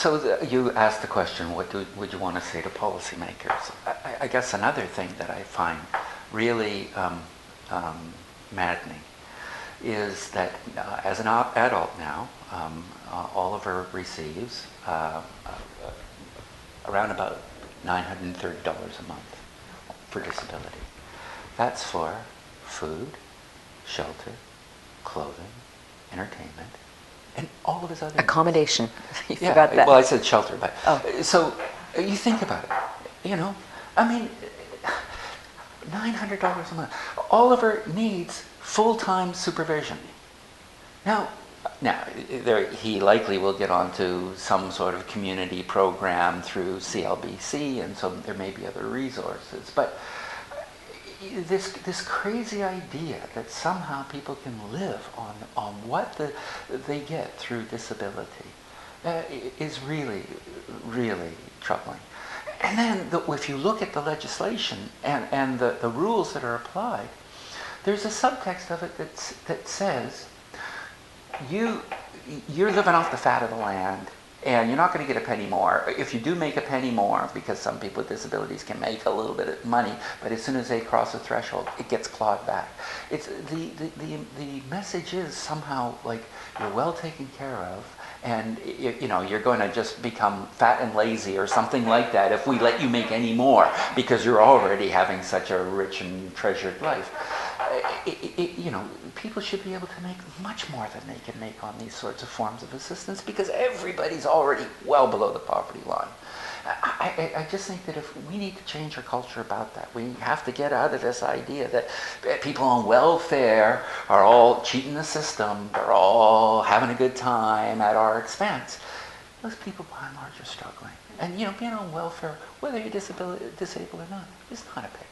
You asked the question, would you want to say to policymakers? I guess another thing that I find really maddening is that as an adult now, Oliver receives around about $930 a month for disability. That's for food, shelter, clothing, entertainment, and all of his other accommodation. You forgot that. Well, I said shelter, but so you think about it. I mean, $900 a month. Oliver needs full-time supervision. Now, he likely will get onto some sort of community program through CLBC, and so there may be other resources. But this crazy idea that somehow people can live on what they get through disability is really, really troubling. And then if you look at the legislation and the rules that are applied, there's a subtext of it that says you're living off the fat of the land, and you're not going to get a penny more. If you do make a penny more, because some people with disabilities can make a little bit of money, but as soon as they cross the threshold, it gets clawed back. It's the message is somehow like you're well taken care of, and you're going to just become fat and lazy or something like that if we let you make any more, because you're already having such a rich and treasured life. People should be able to make much more than they can make on these sorts of forms of assistance, because everybody's already well below the poverty line. I just think that if we need to change our culture about that, we have to get out of this idea that people on welfare are all cheating the system, they're all having a good time at our expense. Those people, by and large, are struggling. And being on welfare, whether you're disabled or not, is not a picnic.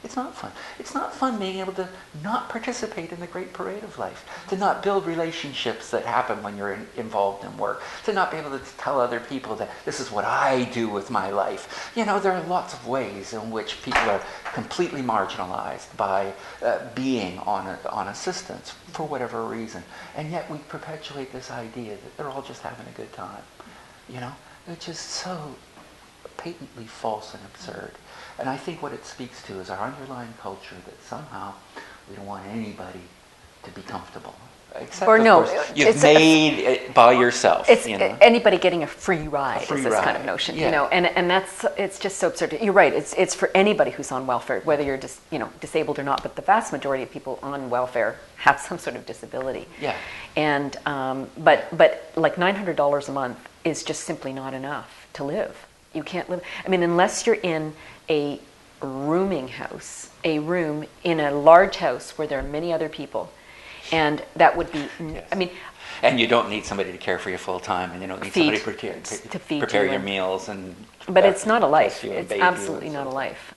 It's not fun. It's not fun being able to not participate in the great parade of life, to not build relationships that happen when you're involved in work, to not be able to tell other people that this is what I do with my life. There are lots of ways in which people are completely marginalized by being on assistance for whatever reason. And yet we perpetuate this idea that they're all just having a good time, which is so patently false and absurd. And I think what it speaks to is our underlying culture that somehow we don't want anybody to be comfortable. Except, of course, you've made it by yourself. It's anybody getting a free ride is this kind of notion, and it's just so absurd. You're right. It's for anybody who's on welfare, whether you're just disabled or not. But the vast majority of people on welfare have some sort of disability. Yeah. And but like $900 a month is just simply not enough to live. You can't live. I mean, unless you're in a rooming house, a room in a large house where there are many other people, and that would be. Yes. I mean. And you don't need somebody to care for you full time, and you don't need somebody to prepare your meals and. But it's not a life. It's absolutely not a life.